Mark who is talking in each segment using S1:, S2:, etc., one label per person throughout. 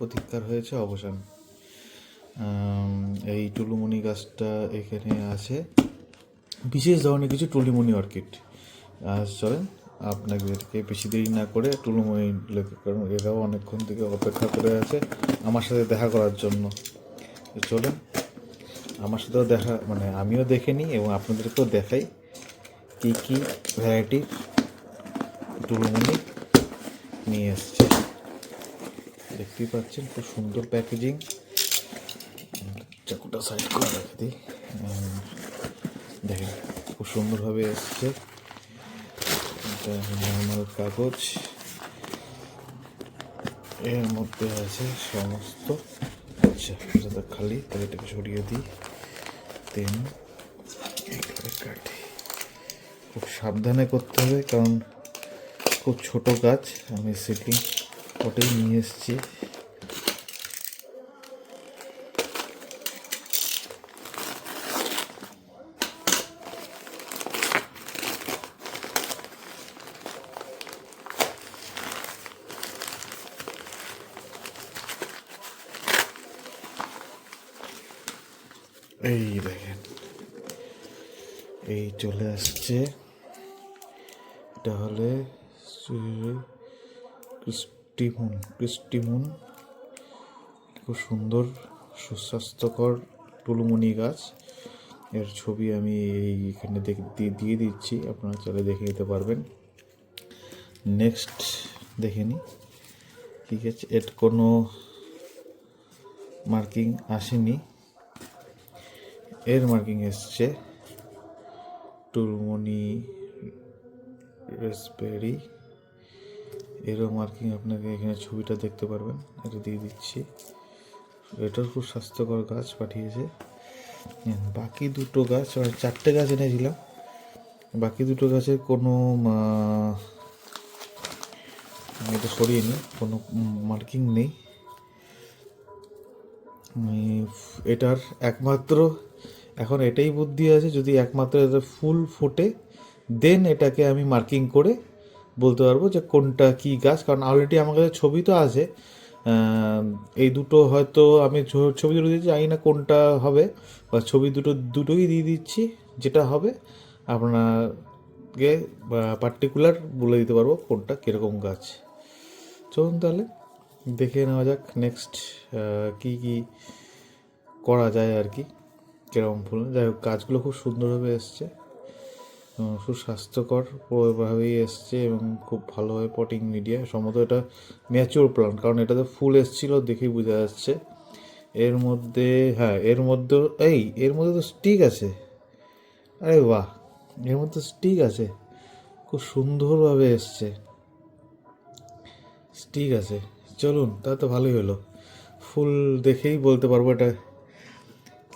S1: প্রতীক্ষার হয়েছে অবসান। এই টুলুমণি গাছটা এখানে আছে, বিশেষ ধরনের কিছু টুলুমণি অর্কিড। চলেন আপনাদেরকে বেশি দেরি না করে টুলুমণি লেখে, কারণ এরাও অনেকক্ষণ থেকে অপেক্ষা করে আছে আমার সাথে দেখা করার জন্য। চলেন আমার সাথেও দেখা, মানে আমিও দেখে নিই এবং আপনাদেরকেও দেখাই কী কী ভ্যারাইটির টুলুমণি নিয়ে এসছে। দেখতেই পাচ্ছেন খুব সুন্দর প্যাকেজিং। চাকুটা সাইড করে রেখে দিই। দেখেন খুব সুন্দরভাবে এসছে। এটা নর্মাল কাগজ, এর মধ্যে আছে সমস্ত। আচ্ছা এটা খালি, তাহলে এটাকে সরিয়ে দিই। দেন কাটি, খুব সাবধানে করতে হবে কারণ খুব ছোট গাছ। আমি সিটিং পটেই নিয়ে এসেছি। এই দেখেন এই চলে আসছে। এটা হলে ক্রিস্টিমুন, খুব সুন্দর সুস্বাস্থ্যকর টুলুমণি গাছ। এর ছবি আমি এইখানে দিয়ে দিচ্ছি, আপনারা চাইলে দেখে নিতে পারবেন। নেক্সট দেখে নিই, ঠিক আছে। এর কোনো মার্কিং আসেনি, এর মার্কিং এসছে টুলুমণি রেসবেরি। এরও মার্কিং আপনাকে এখানে ছবিটা দেখতে পারবেন, এটা দিয়ে দিচ্ছি। এটার খুব স্বাস্থ্যকর গাছ পাঠিয়েছে। বাকি দুটো গাছ, 4টে গাছ এনেছিলাম, বাকি দুটো গাছের কোনো এটা সরিয়ে নিই, কোনো মার্কিং নেই। এটার একমাত্র এখন এটাই বুদ্ধি আছে, যদি একমাত্র এটা ফুল ফোটে দেন এটাকে আমি মার্কিং করে বলতে পারবো যে কোনটা কি গাছ, কারণ অলরেডি আমার কাছে ছবি তো আছে। এই দুটো হয়তো আমি ছবি দুটো দিচ্ছি, জানি না কোনটা হবে, বা ছবি দুটোই দিয়ে দিচ্ছি, যেটা হবে আপনাকে পার্টিকুলার বলে দিতে পারবো কোনটা কীরকম গাছ। চলুন তাহলে দেখে নেওয়া যাক নেক্সট কী কী করা যায় আর কি, কীরকম ফুল। যাই হোক গাছগুলো খুব সুন্দরভাবে এসছে, সুস্বাস্থ্যকরভাবেই এসছে এবং খুব ভালোভাবে পটিং মিডিয়া সম্ভবত এটা ম্যাচিওর প্লান্ট, কারণ এটাতে ফুল এসেছিলো দেখেই বোঝা যাচ্ছে। এর মধ্যে হ্যাঁ এর মধ্যে তো স্টিক আছে। আরে বাহ, এর মধ্যে স্টিক আছে, খুব সুন্দরভাবে এসছে, স্টিক আছে। চলুন তা তো ভালোই হলো, ফুল দেখেই বলতে পারবো এটা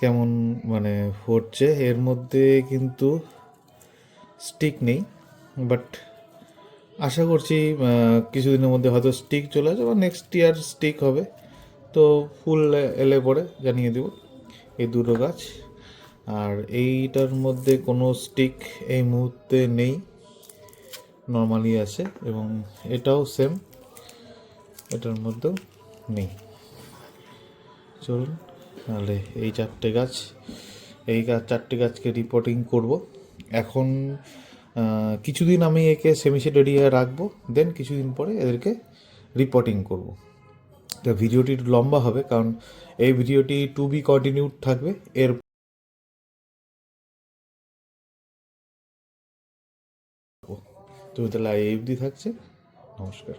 S1: কেমন মানে ফুটছে। এর মধ্যে কিন্তু স্টিক নেই, বাট আশা করছি কিছুদিনের মধ্যে হয়তো স্টিক চলে আসবে বা নেক্সট ইয়ার স্টিক হবে, তো ফুল এলে পরে জানিয়ে দেব। এই দুটো গাছ, আর এইটার মধ্যে কোনো স্টিক এই মুহূর্তে নেই, নর্মালি আছে, এবং এটাও সেম, এটার মধ্যেও নেই। চলুন তাহলে এই 4টে গাছ, এই 4টে গাছকে রিপোর্টিং করব এখন। কিছুদিন আমি একে সেমিশেড এরিয়া রাখবো, দেন কিছুদিন পরে এদেরকে রিপোর্টিং করব। তো ভিডিওটি একটু লম্বা হবে কারণ এই ভিডিওটি টু বি কন্টিনিউড থাকবে। এর তো তাহলে এই অবধি থাকছে। নমস্কার।